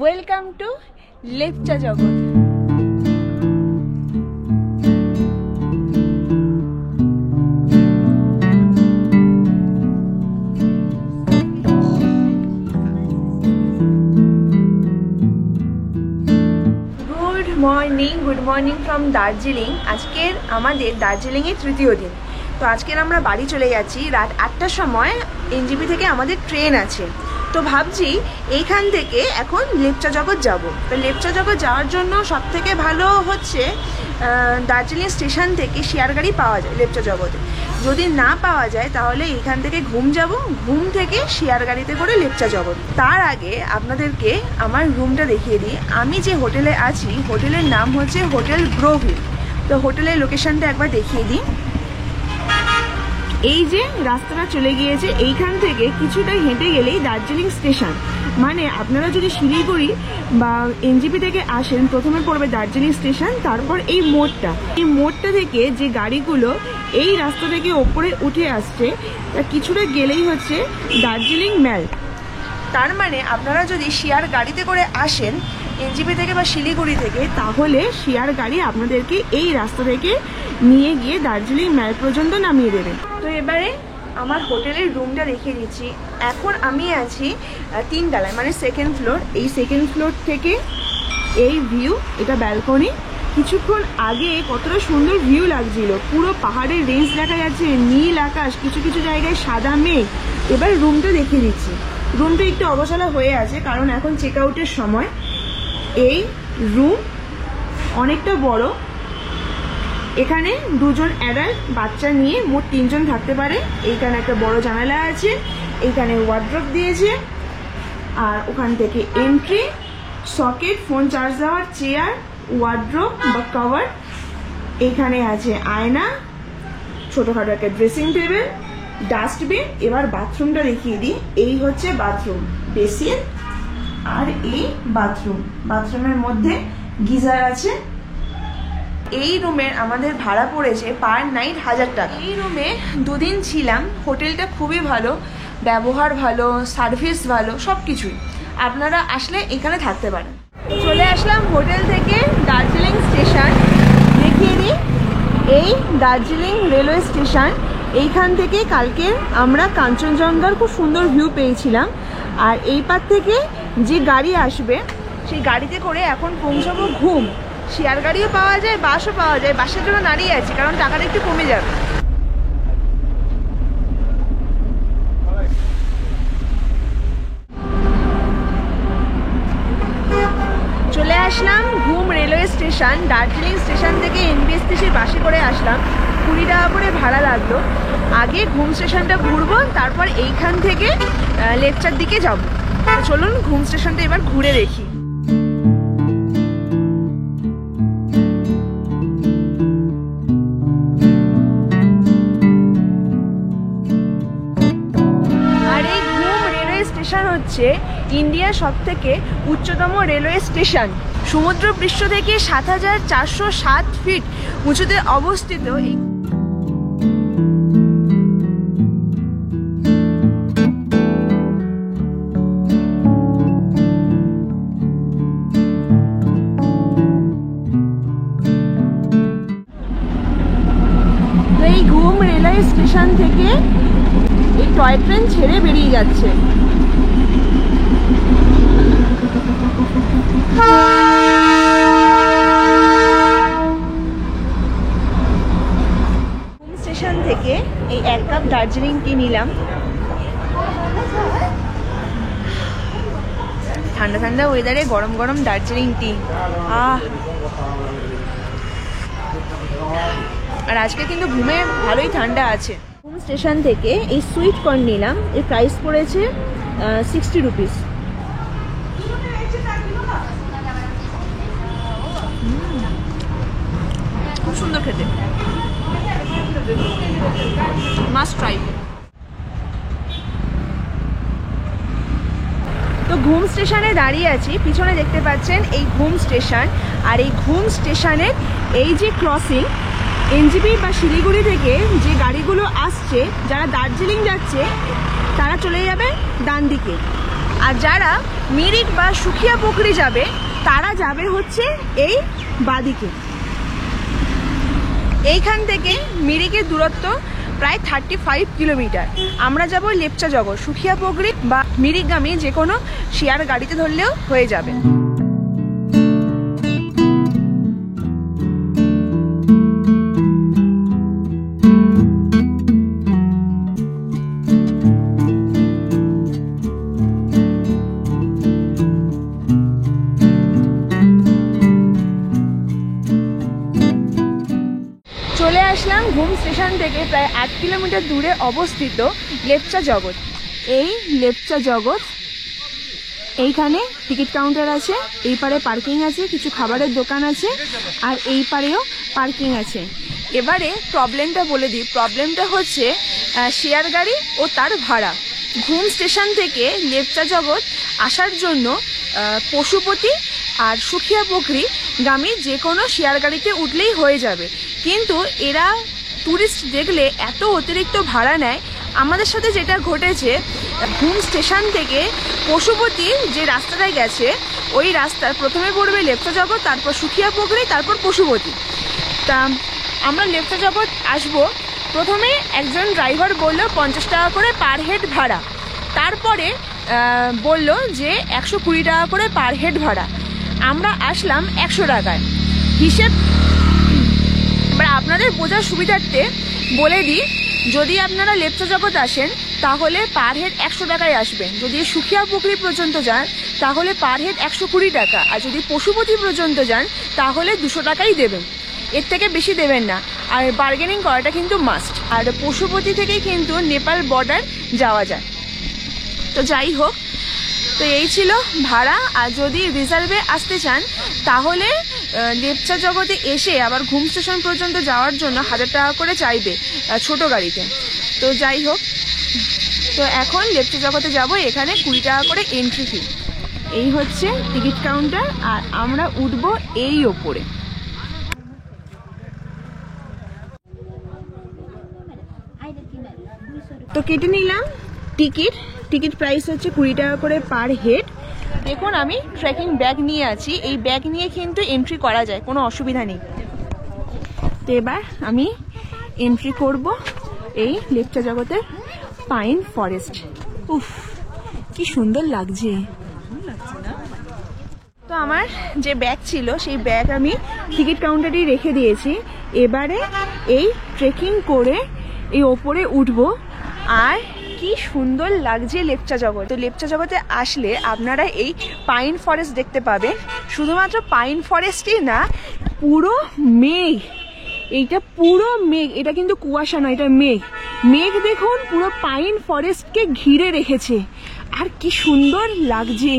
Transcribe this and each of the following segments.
Welcome to Lepcha জগৎ। Good morning from Darjeeling. আজকের আমাদের দার্জিলিংয়ের তৃতীয় দিন। তো আজকের আমরা বাড়ি চলে যাচ্ছি রাত 8টার সময়। এনজিপি থেকে আমাদের ট্রেন আছে। তো ভাবছি এইখান থেকে এখন লেপচা জগৎ যাব। তো লেপচা জগৎ যাওয়ার জন্য সব থেকে ভালো হচ্ছে দার্জিলিং স্টেশন থেকে শেয়ার গাড়ি পাওয়া যায় লেপচা জগতে। যদি না পাওয়া যায় তাহলে এইখান থেকে ঘুম যাব, ঘুম থেকে শেয়ার গাড়িতে করে লেপচা জগৎ। তার আগে আপনাদেরকে আমার রুমটা দেখিয়ে দিই। আমি যে হোটেলে আছি হোটেলের নাম হচ্ছে হোটেল গ্রোভিল। তো হোটেলের লোকেশনটা একবার দেখিয়ে দিই। এই যে রাস্তাটা চলে গিয়েছে, এইখান থেকে কিছুটা হেঁটে গেলেই দার্জিলিং স্টেশন। মানে আপনারা যদি শিলিগুড়ি বা এনজিপি থেকে আসেন, প্রথমে পড়বে দার্জিলিং স্টেশন, তারপর এই মোড়টা থেকে যে গাড়িগুলো এই রাস্তা থেকে ওপরে উঠে আসছে, তা কিছুটা গেলেই হচ্ছে দার্জিলিং ম্যাল। তার মানে আপনারা যদি শেয়ার গাড়িতে করে আসেন এনজিপি থেকে বা শিলিগুড়ি থেকে, তাহলে শেয়ার গাড়ি আপনাদেরকে এই রাস্তা থেকে নিয়ে গিয়ে দার্জিলিং ম্যাল পর্যন্ত নামিয়ে দেবে। তো এবারে আমার হোটেলের রুমটা দেখিয়ে দিচ্ছি। এখন আমি আছি 3 তলায়, মানে সেকেন্ড ফ্লোর। এই সেকেন্ড ফ্লোর থেকে এই ভিউ, এটা ব্যালকনি। কিছুক্ষণ আগে কতটা সুন্দর ভিউ লাগছিল, পুরো পাহাড়ের রেঞ্জ দেখা যাচ্ছে, নীল আকাশ, কিছু কিছু জায়গায় সাদা মেঘ। এবার রুমটা দেখিয়ে দিচ্ছি। রুমটা একটু অগোছালো হয়ে আছে কারণ এখন চেক আউটের সময়। এই রুম অনেকটা বড়। এখানে 2জন অ্যাডাল্ট বাচ্চা নিয়ে মোট 3 জন থাকতে পারে। এইখানে একটা বড় জানালা আছে, এইখানে ওয়ার্ড্রপ দিয়েছে, আর ওখান থেকে এন্ট্রি, সকেট, ফোন চার্জ দেওয়ার, চেয়ার, ওয়ার্ড্রপ বা কভার। এইখানে আছে আয়না, ছোটখাটো একটা ড্রেসিং টেবিল, ডাস্টবিন। এবার বাথরুমটা দেখিয়ে দিই। এই হচ্ছে বাথরুম, বেসিন আর এই বাথরুমের মধ্যে গিজার আছে। এই রুমের আমাদের ভাড়া পড়েছে পার নাইট 1000 টাকা। এই রুমে 2 দিন ছিলাম। হোটেলটা খুবই ভালো, ব্যবহার ভালো, সার্ভিস ভালো, সব কিছুই। আপনারা আসলে এখানে থাকতে পারেন। চলে আসলাম হোটেল থেকে দার্জিলিং স্টেশন। দেখিয়ে দিই, এই দার্জিলিং রেলওয়ে স্টেশন। এইখান থেকে কালকে আমরা কাঞ্চনজঙ্ঘার খুব সুন্দর ভিউ পেয়েছিলাম। আর এই পার থেকে যে গাড়ি আসবে সেই গাড়িতে করে এখন পৌঁছাবো ঘুম। শেয়ার গাড়িও পাওয়া যায়, বাসও পাওয়া যায়। বাসের জন্য দাঁড়িয়ে আছি কারণ টাকাটা একটু কমে যাবে। চলে আসলাম ঘুম রেলওয়ে স্টেশন। দার্জিলিং স্টেশন থেকে এনবিএসটিসির বাসে করে আসলাম। 20 টাকা করে ভাড়া লাগলো। আগে ঘুম স্টেশনটা ঘুরবো, তারপর এইখান থেকে লেপচার দিকে যাব। চলুন ঘুম স্টেশনটা এবার ঘুরে দেখি। হচ্ছে ইন্ডিয়ার সবথেকে উচ্চতম রেলওয়ে স্টেশন। সমুদ্র পৃষ্ঠ থেকে 7407 ফিট উঁচুতে অবস্থিত। এই ঘুম রেলওয়ে স্টেশন থেকে এই টয় ট্রেন ছেড়ে বেরিয়ে যাচ্ছে। স্টেশন থেকে এই 1 কাপ দার্জিলিং টি নিলাম। ঠান্ডা ঠান্ডা ওয়েদারে গরম গরম দার্জিলিং টি, আর আজকে কিন্তু ঘুমে ভালোই ঠান্ডা আছে। ঘুম স্টেশন থেকে এই সুইট কর্ন নিলাম। এর প্রাইস পড়েছে 60 রুপিস। খুব সুন্দর খেতে, মাস্ট ট্রাই। তো ঘুম স্টেশনে দাঁড়িয়ে আছি, পিছনে দেখতে পাচ্ছেন এই ঘুম স্টেশন। আর এই ঘুম স্টেশনের এই যে ক্রসিং, এনজিপি বা শিলিগুড়ি থেকে যে গাড়িগুলো আসছে, যারা দার্জিলিং যাচ্ছে তারা চলে যাবে ডান দিকে, আর যারা মিরিক বা সুখিয়া পুকুরি যাবে তারা যাবে হচ্ছে এই বাদিকে। এইখান থেকে মিরিকের দূরত্ব প্রায় 35 কিলোমিটার। আমরা যাব লেপচা জগৎ, সুখিয়া পুকুরি বা মিরিকগামী যে কোনো শেয়ার গাড়িতে ধরলেও হয়ে যাবে। চলে আসলাম ঘুম স্টেশন থেকে প্রায় 8 কিলোমিটার দূরে অবস্থিত লেপচা জগৎ। এই লেপচা জগৎ, এইখানে টিকিট কাউন্টার আছে, এই পারে পার্কিং আছে, কিছু খাবারের দোকান আছে, আর এই পারেও পার্কিং আছে। এবারে প্রবলেমটা বলে দিই। প্রবলেমটা হচ্ছে শেয়ার গাড়ি ও তার ভাড়া। ঘুম স্টেশন থেকে লেপচা জগৎ আসার জন্য পশুপতি আর সুখিয়া পুকুরি গামী যে কোনো শেয়ার গাড়িতে উঠলেই হয়ে যাবে, কিন্তু এরা ট্যুরিস্ট দেখলে এত অতিরিক্ত ভাড়া নেয়। আমাদের সাথে যেটা ঘটেছে, ঘুম স্টেশন থেকে পশুপতি যে রাস্তাটায় গেছে ওই রাস্তার প্রথমে পড়বে লেপচা জগৎ, তারপর সুখিয়া পুকুরি, তারপর পশুপতি। তা আমরা লেপচা জগৎ আসবো, প্রথমে একজন ড্রাইভার বললো 50 টাকা করে পার হেড ভাড়া, তারপরে বলল যে 120 টাকা করে পার হেড ভাড়া। আমরা আসলাম 100 টাকায় হিসেব। এবার আপনাদের বোঝার সুবিধার্থে বলে দিই, যদি আপনারা লেপচা জগৎ আসেন তাহলে পার হেড 100 টাকায় আসবেন। যদি সুখিয়া পুকুরি পর্যন্ত যান তাহলে পার হেড 120 টাকা, আর যদি পশুপতি পর্যন্ত যান তাহলে 200 টাকাই দেবেন, এর থেকে বেশি দেবেন না। আর বার্গেনিং করাটা কিন্তু মাস্ট। আর পশুপতি থেকেই কিন্তু নেপাল বর্ডার যাওয়া যায়। তো যাই হোক, তো এই ছিল ভাড়া। আর যদি রিজার্ভে আসতে চান তাহলে লেপচা জগতে এসে আবার ঘুম স্টেশন পর্যন্ত যাওয়ার জন্য 1000 টাকা করে চাইবে ছোট গাড়িতে। তো যাই হোক, তো এখন লেপচা জগতে যাব, এখানে 20 টাকা করে এন্ট্রি ফি। এই হচ্ছে টিকিট কাউন্টার, আর আমরা উঠবো এই ওপরে। তো কেটে নিলাম টিকিট। টিকিট প্রাইস হচ্ছে 20 টাকা করে পার হেড। দেখুন আমি ট্রেকিং ব্যাগ নিয়ে আছি, এই ব্যাগ নিয়ে কিন্তু এন্ট্রি করা যায়, কোনো অসুবিধা নেই। তো এবার আমি এন্ট্রি করব এই লেপচা জগতের পাইন ফরেস্ট। উফ, কি সুন্দর লাগছে। তো আমার যে ব্যাগ ছিল সেই ব্যাগ আমি টিকিট কাউন্টারে রেখে দিয়েছি। এবারে এই ট্রেকিং করে এই ওপরে উঠবো। আর কি সুন্দর লাগছে লেপচা জগৎ। তো লেপচা জগতে আসলে আপনারা এই পাইন ফরেস্ট দেখতে পাবেন। শুধুমাত্র পাইন ফরেস্টই না, পুরো মেঘ, এইটা পুরো মেঘ, এটা কিন্তু কুয়াশা নয়, এটা মেঘ। মেঘ দেখুন পুরো পাইন ফরেস্টকে ঘিরে রেখেছে, আর কি সুন্দর লাগছে।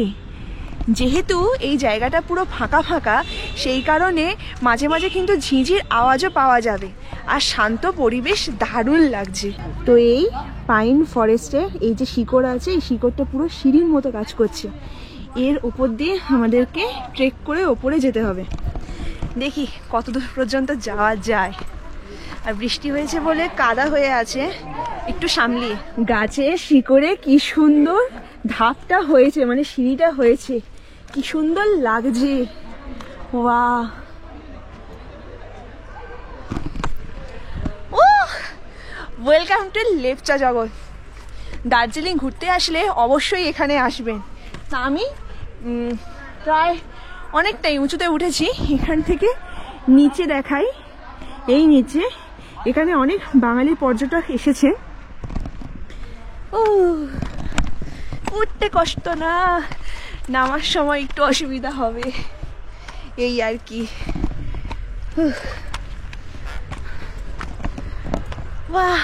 যেহেতু এই জায়গাটা পুরো ফাঁকা ফাঁকা, সেই কারণে মাঝে মাঝে কিন্তু ঝিঁঝির আওয়াজও পাওয়া যাবে, আর শান্ত পরিবেশ দারুণ লাগছে। তো এই পাইন ফরেস্টের এই যে শিকড় আছে, এই শিকড়টা পুরো সিঁড়ির মতো কাজ করছে। এর উপর দিয়ে আমাদেরকে ট্রেক করে ওপরে যেতে হবে। দেখি কত দূর পর্যন্ত যাওয়া যায়। আর বৃষ্টি হয়েছে বলে কাদা হয়ে আছে, একটু সামলিয়ে। গাছের শিকড়ে কি সুন্দর ধাপটা হয়েছে, মানে সিঁড়িটা হয়েছে, কি সুন্দর লাগছে। ওয়াও, ওয়েলকাম টু লেপচা জগৎ। দার্জিলিং ঘুরতে আসলে অবশ্যই এখানে আসবেন। তা আমি প্রায় অনেকটাই উঁচুতে উঠেছি, এখান থেকে নিচে দেখাই। এই নিচে এখানে অনেক বাঙালি পর্যটক এসেছে। ও, উঠতে কষ্ট না, নামার সময় একটু অসুবিধা হবে, এই আর কি। বাহ,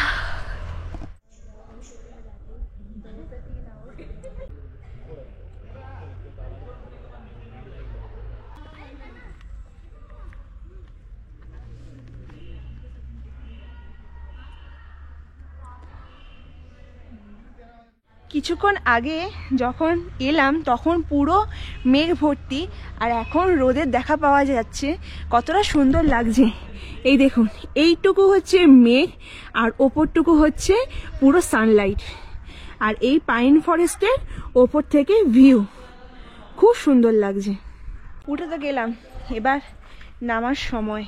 কিছুক্ষণ আগে যখন এলাম তখন পুরো মেঘ ভর্তি, আর এখন রোদের দেখা পাওয়া যাচ্ছে। কতটা সুন্দর লাগছে। এই দেখুন, এইটুকু হচ্ছে মেঘ আর ওপরটুকু হচ্ছে পুরো সানলাইট। আর এই পাইন ফরেস্টের ওপর থেকে ভিউ খুব সুন্দর লাগছে। উঠে তো গেলাম, এবার নামার সময়।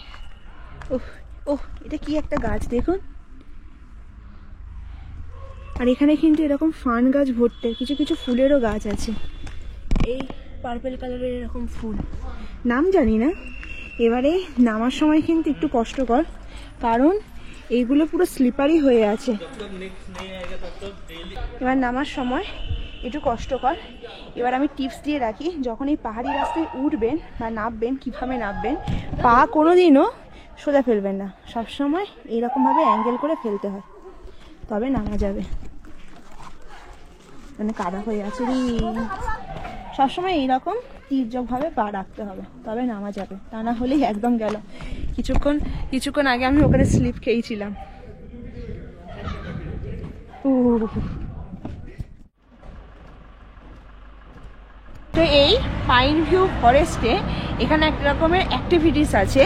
ওহ ওহ, এটা কি একটা গাছ দেখুন। আর এখানে কিন্তু এরকম ফান গাছ ভর্তি, কিছু কিছু ফুলেরও গাছ আছে। এই পার্পল কালারের এরকম ফুল, নাম জানি না। এবারে নামার সময় কিন্তু একটু কষ্টকর, কারণ এইগুলো পুরো স্লিপারি হয়ে আছে। এবার নামার সময় একটু কষ্টকর। এবার আমি টিপস দিয়ে রাখি, যখন এই পাহাড়ি রাস্তায় উঠবেন বা নামবেন, কীভাবে নামবেন, পা কোনোদিনও সোজা ফেলবেন না, সবসময় এইরকমভাবে অ্যাঙ্গেল করে ফেলতে হয়, তবে নামা যাবে। মানে কাদা হয়ে আছে, সবসময় এইরকম তীর্যকভাবে পা রাখতে হবে, তবে নামা যাবে, তা না হলেই একদম গেল। কিছুক্ষণ আগে আমি ওখানে স্লিপ খেয়েছিলাম। তো এই পাইন ভিউ ফরেস্টে এখানে এক রকমের অ্যাক্টিভিটিস আছে।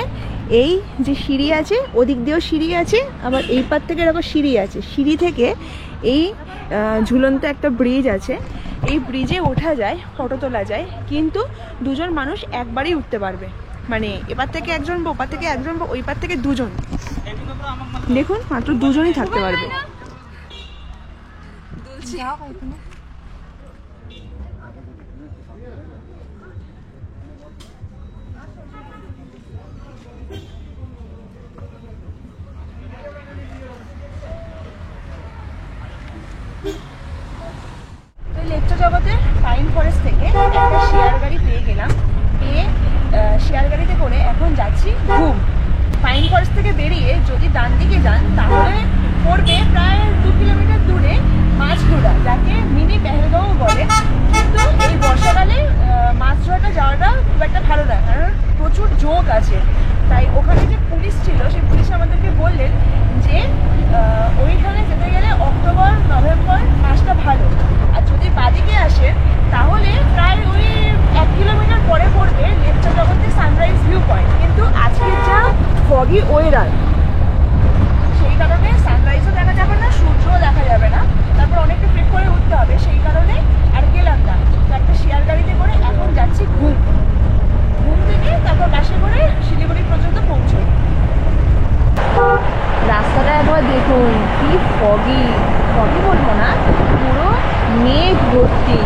এই যে সিঁড়ি আছে, ওদিক দিয়েও সিঁড়ি আছে, আবার এই পার থেকে এরকম সিঁড়ি আছে। সিঁড়ি থেকে এই ঝুলন্ত একটা ব্রিজ আছে, এই ব্রিজে ওঠা যায়, ফটো তোলা যায়, কিন্তু দুজন মানুষ একবারই উঠতে পারবে। মানে এপার থেকে একজন, ওপার থেকে একজন, ওই পার থেকে দুজন। দেখুন, মাত্র দুজনই থাকতে পারবে। লেকচার জগতের পাইন ফরেস্ট থেকে একটা শেয়ার গাড়ি পেয়ে গেলাম, পেয়ে শেয়ার গাড়িতে করে এখন যাচ্ছি ঘুম। পাইন ফরেস্ট থেকে বেরিয়ে যদি ডান দিকে যান তাহলে পড়বে প্রায় 2 কিলোমিটার দূরে মাছধরা, যাকে মিনি পেহেলগাঁও বলে। কিন্তু এই বর্ষাকালে মাছধরাটা যাওয়াটা খুব একটা ভালো না, কারণ প্রচুর জোক আছে। তাই ওখানে যে পুলিশ ছিল, সেই পুলিশ আমাদেরকে বললেন যে ওইখানে যেতে গেলে অক্টোবর নভেম্বর মাসটা ভালো, আর যদি বাদিকে আসেন তাহলে প্রায় ওই 1 কিলোমিটার পরে পড়বে লেকচার জগতের সানরাইজ ভিউ পয়েন্ট। কিন্তু আজকে যা ফগি ওয়েদার, সেই কারণে সানরাইজও দেখা যাবে না, সূর্যও দেখা যাবে না, তারপর অনেকটা ট্রেক করে উঠতে হবে, সেই কারণে আর গেলাম না। তো একটা শেয়ার গাড়িতে করে এখন যাচ্ছি ঘুম থেকে, তারপর বাসে করে শিলিগুড়ি পর্যন্ত পৌঁছই। রাস্তাটা একবার দেখুন, কি ফগি বলবো না, পুরো মেঘ ভর্তি,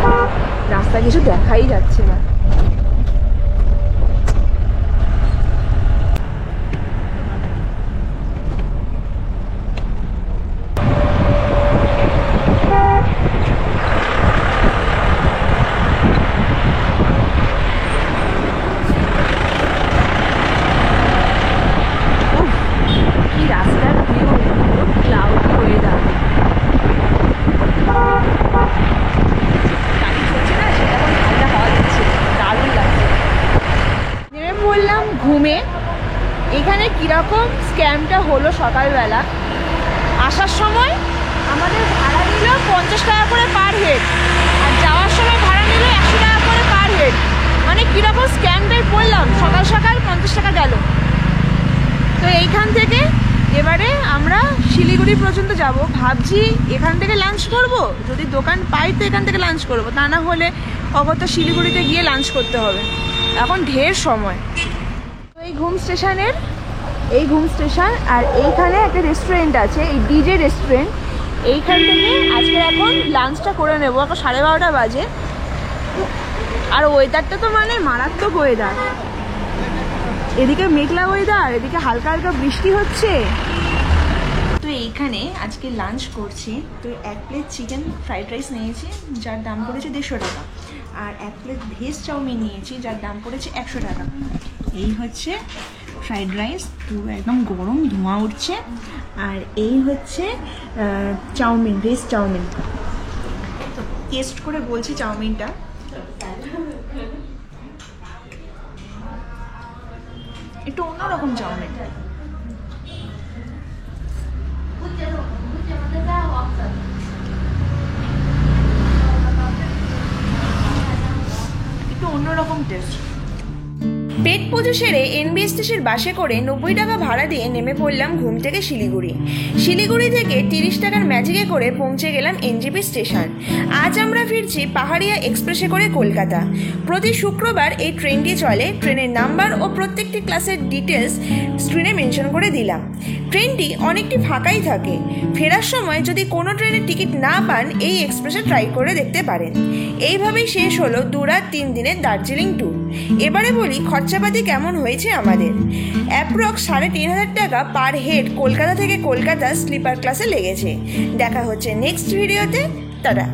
রাস্তা কিছু দেখাই যাচ্ছে না। ঘুমে এখানে কিরকম স্ক্যামটা হলো সকালবেলা। আসার সময় আমাদের ভাড়া নিল 50 টাকা করে পার হেড, আর যাওয়ার সময় ভাড়া নিল 100 টাকা করে পার হেড। মানে কিরকম স্ক্যামটাই পড়লাম, সকাল সকাল 50 টাকা গেল। তো এইখান থেকে এবারে আমরা শিলিগুড়ি পর্যন্ত যাব। ভাবছি এখান থেকে লাঞ্চ করব, যদি দোকান পাই তো এখান থেকে লাঞ্চ করব, তা না হলে অগত্যা শিলিগুড়িতে গিয়ে লাঞ্চ করতে হবে, এখন ঢের সময়। এই ঘুম স্টেশন, আর এইখানে একটা রেস্টুরেন্ট আছে, এই ডিজে রেস্টুরেন্ট। এইখান থেকে আজকে এখন লাঞ্চটা করে নেব, এখন 12:30 বাজে। আর ওয়েদারটা তো মানে মারাত্মক ওয়েদার, এদিকে মেঘলা ওয়েদার, এদিকে হালকা হালকা বৃষ্টি হচ্ছে। তো এইখানে আজকে লাঞ্চ করছি। তো 1 প্লেট চিকেন ফ্রাইড রাইস নিয়েছি, যার দাম পড়েছে 150 টাকা, আর 1 প্লেট ভেজ চাউমিন নিয়েছি, যার দাম পড়েছে 100 টাকা। এই হচ্ছে ফ্রাইড রাইস, পুরো একদম গরম ধোঁয়া উঠছে। আর এই হচ্ছে চাউমিন, ভেজ চাউমিন। তো টেস্ট করে বলছি চাউমিনটা। একটু অন্যরকম চাউমিন, একটু অন্যরকম টেস্ট। পেট পুজো সেরে এনবিএসটিসির বাসে করে 90 টাকা ভাড়া দিয়ে নেমে পড়লাম ঘুম থেকে শিলিগুড়ি। শিলিগুড়ি থেকে 30 টাকার ম্যাজিকে করে পৌঁছে গেলাম এনজেপি স্টেশন। আজ আমরা ফিরছি পাহাড়িয়া এক্সপ্রেসে করে কলকাতা। প্রতি শুক্রবার এই ট্রেনটি চলে। ট্রেনের নাম্বার ও প্রত্যেকটি ক্লাসের ডিটেলস স্ক্রিনে মেনশন করে দিলাম। ট্রেনটি অনেকটি ফাঁকাই থাকে। ফেরার সময় যদি কোনো ট্রেনের টিকিট না পান এই এক্সপ্রেসে ট্রাই করে দেখতে পারেন। এইভাবেই শেষ হলো 2 রাত 3 দিনের দার্জিলিং ট্যুর। এবারে বলি খরচাপাতি কেমন হয়েছে আমাদের। অ্যাপ্রক্স 3,500 টাকা পার হেড কলকাতা থেকে কলকাতা স্লিপার ক্লাসে লেগেছে। দেখা হচ্ছে নেক্সট ভিডিওতে। টাটা।